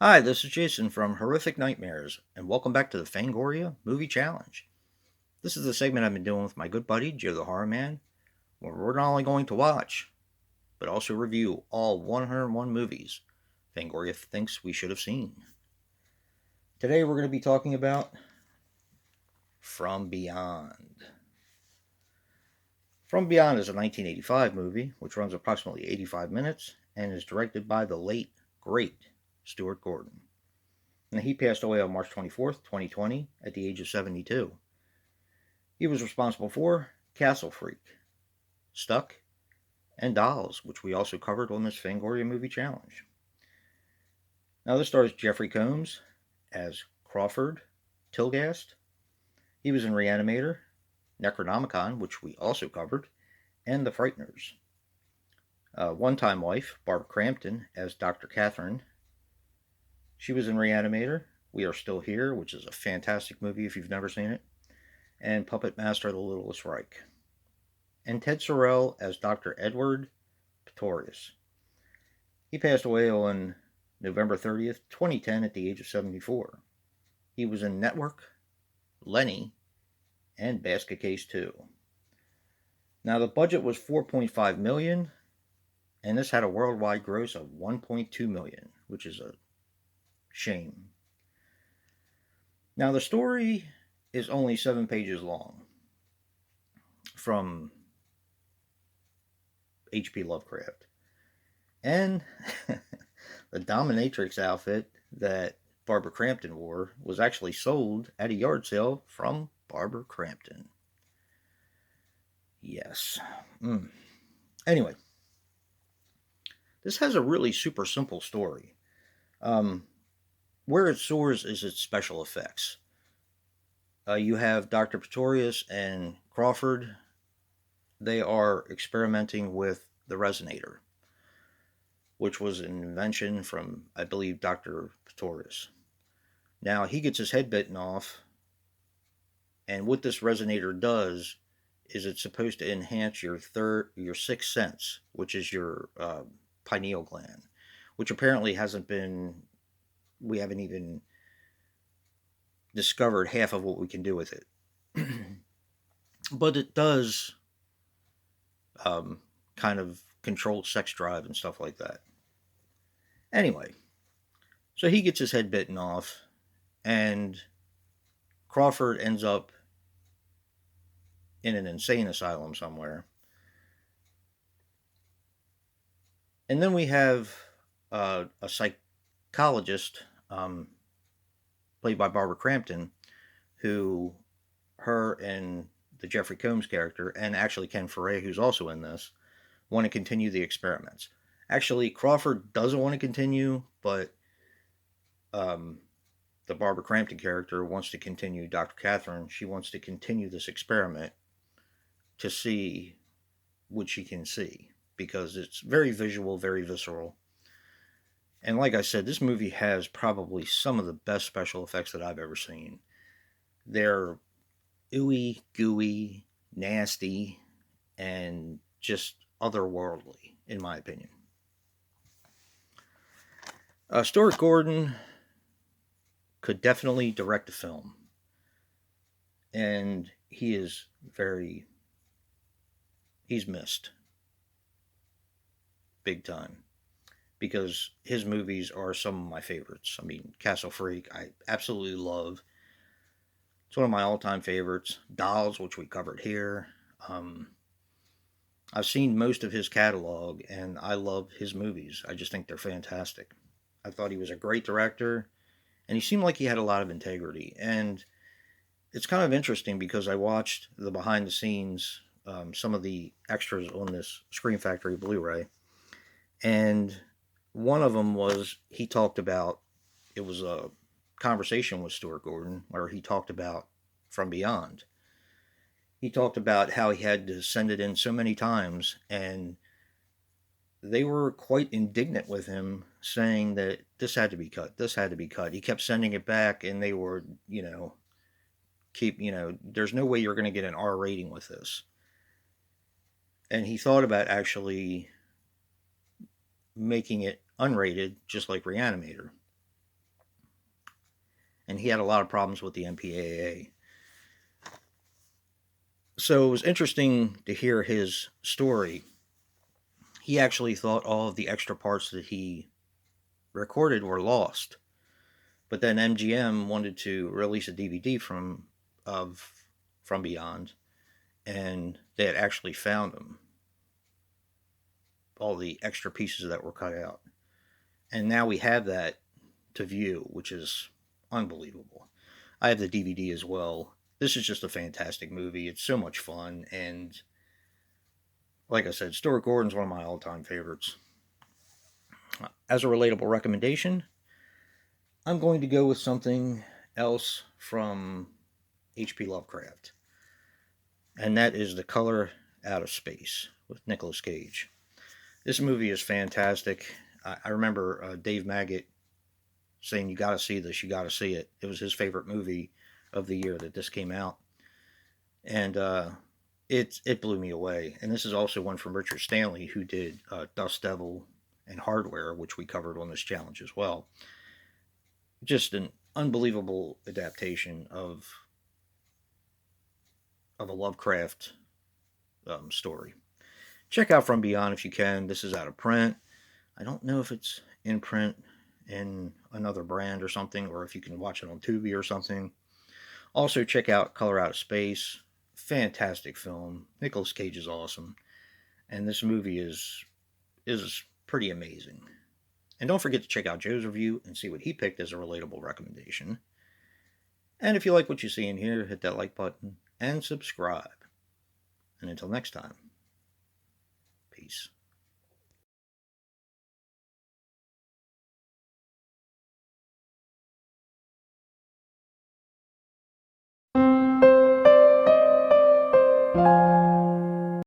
Hi, this is Jason from Horrific Nightmares, and welcome back to the Fangoria Movie Challenge. This is the segment I've been doing with my good buddy, Joe the Horror Man, where we're not only going to watch, but also review all 101 movies Fangoria thinks we should have seen. Today we're going to be talking about From Beyond. From Beyond is a 1985 movie, which runs approximately 85 minutes, and is directed by the late, great Stuart Gordon. And he passed away on March 24th, 2020, at the age of 72. He was responsible for Castle Freak, Stuck, and Dolls, which we also covered on this Fangoria Movie Challenge. Now, this stars Jeffrey Combs as Crawford Tilgast. He was in Reanimator, Necronomicon, which we also covered, and The Frighteners. One-time wife, Barbara Crampton, as Dr. Catherine. She was in Reanimator, We Are Still Here, which is a fantastic movie if you've never seen it, and Puppet Master The Littlest Reich. And Ted Sorrell as Dr. Edward Pretorius. He passed away on November 30th, 2010 at the age of 74. He was in Network, Lenny, and Basket Case 2. Now the budget was $4.5 million, and this had a worldwide gross of $1.2 million, which is a shame. Now the story is only 7 pages long from H.P. Lovecraft. And the dominatrix outfit that Barbara Crampton wore was actually sold at a yard sale from Barbara Crampton. Yes. Anyway, this has a really super simple story. Where it soars is its special effects. You have Dr. Pretorius and Crawford. They are experimenting with the resonator, which was an invention from, I believe, Dr. Pretorius. Now, he gets his head bitten off, and what this resonator does is it's supposed to enhance your sixth sense, which is your pineal gland, which apparently we haven't even discovered half of what we can do with it. But it does kind of control sex drive and stuff like that. Anyway, so he gets his head bitten off, and Crawford ends up in an insane asylum somewhere. And then we have a psychologist played by Barbara Crampton, who her and the Jeffrey Combs character, and actually Ken Foray, who's also in this, want to continue the experiments. Actually, Crawford doesn't want to continue, but the Barbara Crampton character wants to continue. Dr. Catherine, she wants to continue this experiment to see what she can see, because it's very visual, very visceral. And like I said, this movie has probably some of the best special effects that I've ever seen. They're ooey, gooey, nasty, and just otherworldly, in my opinion. Stuart Gordon could definitely direct a film. And he's missed big time, because his movies are some of my favorites. I mean, Castle Freak, I absolutely love. It's one of my all-time favorites. Dolls, which we covered here. I've seen most of his catalog, and I love his movies. I just think they're fantastic. I thought he was a great director, and he seemed like he had a lot of integrity. And it's kind of interesting because I watched the behind the scenes, some of the extras on this Scream Factory Blu-ray, and one of them was he talked about, it was a conversation with Stuart Gordon where he talked about From Beyond. He talked about how he had to send it in so many times, and they were quite indignant with him, saying that this had to be cut, this had to be cut. He kept sending it back, and they were, there's no way you're going to get an R rating with this. And he thought about actually making it unrated, just like Reanimator. and he had a lot of problems with the MPAA. So it was interesting to hear his story. He actually thought all of the extra parts that he recorded were lost, but then MGM wanted to release a DVD from Beyond, and they had actually found them, all the extra pieces that were cut out, and now we have that to view, which is unbelievable. I have the DVD as well. This is just a fantastic movie. It's so much fun, and like I said, Stuart Gordon's one of my all-time favorites. As a relatable recommendation, I'm going to go with something else from H.P. Lovecraft, and that is The Color Out of Space with Nicolas Cage. This movie is fantastic. I remember Dave Maggot saying, "You got to see this. You got to see it." It was his favorite movie of the year that this came out, and it blew me away. And this is also one from Richard Stanley, who did Dust Devil and Hardware, which we covered on this challenge as well. Just an unbelievable adaptation of a Lovecraft story. Check out From Beyond if you can. This is out of print. I don't know if it's in print in another brand or something, or if you can watch it on Tubi or something. Also, check out Color Out of Space. Fantastic film. Nicolas Cage is awesome, and this movie is pretty amazing. And don't forget to check out Joe's review and see what he picked as a relatable recommendation. And if you like what you see in here, hit that like button and subscribe. And until next time, peace.